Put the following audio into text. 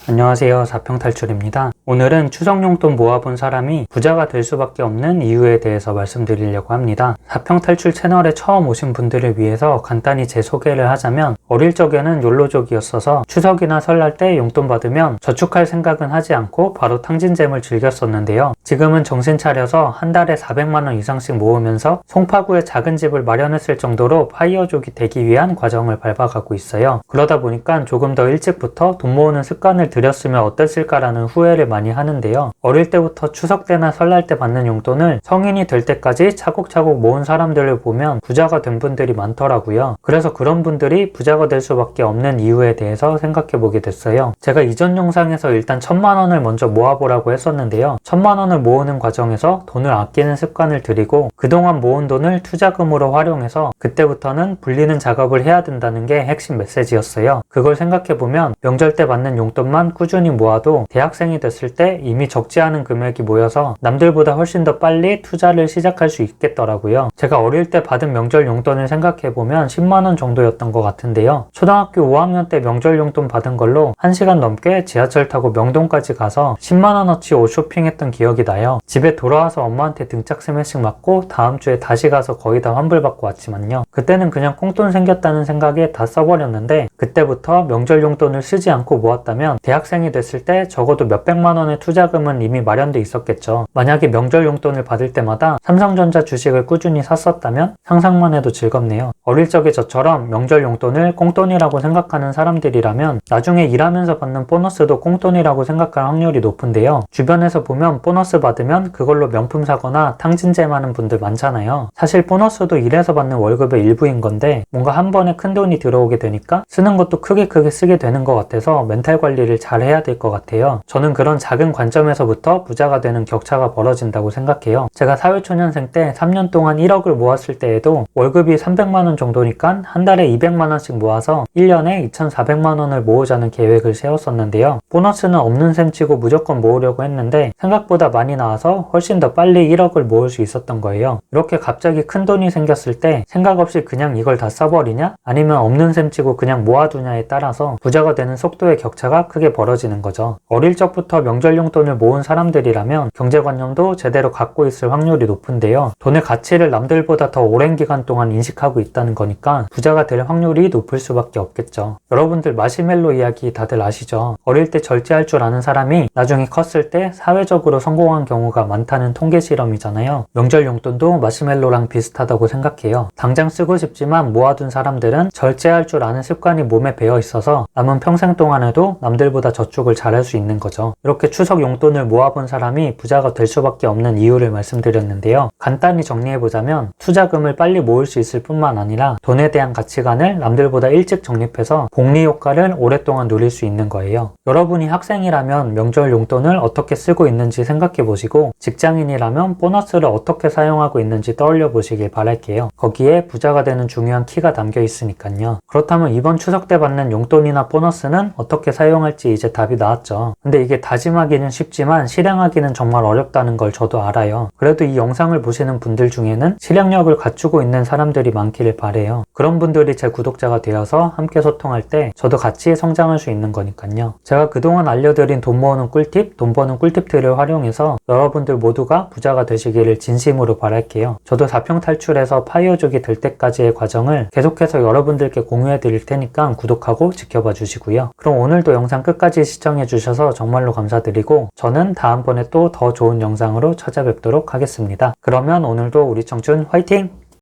안녕하세요. 자평탈출입니다. 오늘은 추석 용돈 모아본 사람이 부자가 될 수밖에 없는 이유에 대해서 말씀드리려고 합니다. 자평탈출 채널에 처음 오신 분들을 위해서 간단히 제 소개를 하자면, 어릴 적에는 욜로족이었어서 추석이나 설날 때 용돈 받으면 저축할 생각은 하지 않고 바로 탕진잼을 즐겼었는데요. 지금은 정신 차려서 한 달에 400만원 이상씩 모으면서 송파구에 작은 집을 마련했을 정도로 파이어족이 되기 위한 과정을 밟아가고 있어요. 그러다 보니까 조금 더 일찍부터 돈 모으는 습관을 들였으면 어땠을까라는 후회를 많이 하는데요. 어릴 때부터 추석 때나 설날 때 받는 용돈을 성인이 될 때까지 차곡차곡 모은 사람들을 보면 부자가 된 분들이 많더라고요. 그래서 그런 분들이 부자가 될 수밖에 없는 이유에 대해서 생각해 보게 됐어요. 제가 이전 영상에서 일단 1000만원을 먼저 모아보라고 했었는데요. 1000만원을 모으는 과정에서 돈을 아끼는 습관을 들이고, 그동안 모은 돈을 투자금으로 활용해서 그때부터는 불리는 작업을 해야 된다는 게 핵심 메시지였어요. 그걸 생각해 보면 명절 때 받는 용돈만 꾸준히 모아도 대학생이 됐을 때 이미 적지 않은 금액이 모여서 남들보다 훨씬 더 빨리 투자를 시작할 수 있겠더라고요. 제가 어릴 때 받은 명절 용돈을 생각해보면 10만원 정도였던 것 같은데요. 초등학교 5학년 때 명절 용돈 받은 걸로 1시간 넘게 지하철 타고 명동까지 가서 10만원어치 옷 쇼핑했던 기억이 나요. 집에 돌아와서 엄마한테 등짝 스매싱 맞고 다음 주에 다시 가서 거의 다 환불받고 왔지만요. 그때는 그냥 꽁돈 생겼다는 생각에 다 써버렸는데, 그때부터 명절 용돈을 쓰지 않고 모았다면 대학생이 됐을 때 적어도 몇백만 원의 투자금은 이미 마련돼 있었겠죠. 만약에 명절 용돈을 받을 때마다 삼성전자 주식을 꾸준히 샀었다면 상상만 해도 즐겁네요. 어릴 적에 저처럼 명절 용돈을 꽁돈이라고 생각하는 사람들이라면 나중에 일하면서 받는 보너스도 꽁돈이라고 생각할 확률이 높은데요. 주변에서 보면 보너스 받으면 그걸로 명품 사거나 탕진잼 하는 분들 많잖아요. 사실 보너스도 일해서 받는 월급의 일부인 건데, 뭔가 한 번에 큰 돈이 들어오게 되니까 쓰는 것도 크게 쓰게 되는 것 같아서 멘탈 관리를 잘 해야 될 것 같아요. 저는 그런 작은 관점에서부터 부자가 되는 격차가 벌어진다고 생각해요. 제가 사회초년생 때 3년 동안 1억을 모았을 때에도 월급이 300만원 정도니까 한 달에 200만원씩 모아서 1년에 2400만원을 모으자는 계획을 세웠었는데요. 보너스는 없는 셈 치고 무조건 모으려고 했는데 생각보다 많이 나와서 훨씬 더 빨리 1억을 모을 수 있었던 거예요. 이렇게 갑자기 큰 돈이 생겼을 때 생각 없이 그냥 이걸 다 써버리냐, 아니면 없는 셈 치고 그냥 모아두냐에 따라서 부자가 되는 속도의 격차가 크게 벌어지는 거죠. 어릴 적부터 명절 용돈을 모은 사람들이라면 경제관념도 제대로 갖고 있을 확률이 높은데요. 돈의 가치를 남들보다 더 오랜 기간 동안 인식하고 있다는 거니까 부자가 될 확률이 높을 수밖에 없겠죠. 여러분들 마시멜로 이야기 다들 아시죠? 어릴 때 절제할 줄 아는 사람이 나중에 컸을 때 사회적으로 성공한 경우가 많다는 통계 실험이잖아요. 명절 용돈도 마시멜로랑 비슷하다고 생각해요. 당장 쓰고 싶지만 모아둔 사람들은 절제할 줄 아는 습관이 몸에 배어 있어서 남은 평생 동안에도 남들보다 저축을 잘할 수 있는 거죠. 이렇게 추석 용돈을 모아본 사람이 부자가 될 수밖에 없는 이유를 말씀드렸는데요. 간단히 정리해보자면, 투자금을 빨리 모을 수 있을 뿐만 아니라 돈에 대한 가치관을 남들보다 일찍 정립해서 복리 효과를 오랫동안 누릴 수 있는 거예요. 여러분이 학생이라면 명절 용돈을 어떻게 쓰고 있는지 생각해보시고, 직장인이라면 보너스를 어떻게 사용하고 있는지 떠올려 보시길 바랄게요. 거기에 부자가 되는 중요한 키가 담겨 있으니까요. 그렇다면 이번 추석 때 받는 용돈이나 보너스는 어떻게 사용할지 이제 답이 나왔죠. 근데 이게 다짐하기는 쉽지만 실행하기는 정말 어렵다는 걸 저도 알아요. 그래도 이 영상을 보시는 분들 중에는 실행력을 갖추고 있는 사람들이 많기를 바래요. 그런 분들이 제 구독자가 되어서 함께 소통할 때 저도 같이 성장할 수 있는 거니까요. 제가 그동안 알려드린 돈 모으는 꿀팁, 돈 버는 꿀팁들을 활용해서 여러분들 모두가 부자가 되시기를 진심으로 바랄게요. 저도 자평탈출에서 파이어족이 될 때까지의 과정을 계속해서 여러분들께 공유해 드릴 테니까 구독하고 지켜봐 주시고요. 그럼 오늘도 영상 끝까지 시청해 주셔서 정말로 감사드리고, 저는 다음번에 또 더 좋은 영상으로 찾아뵙도록 하겠습니다. 그러면 오늘도 우리 청춘 화이팅!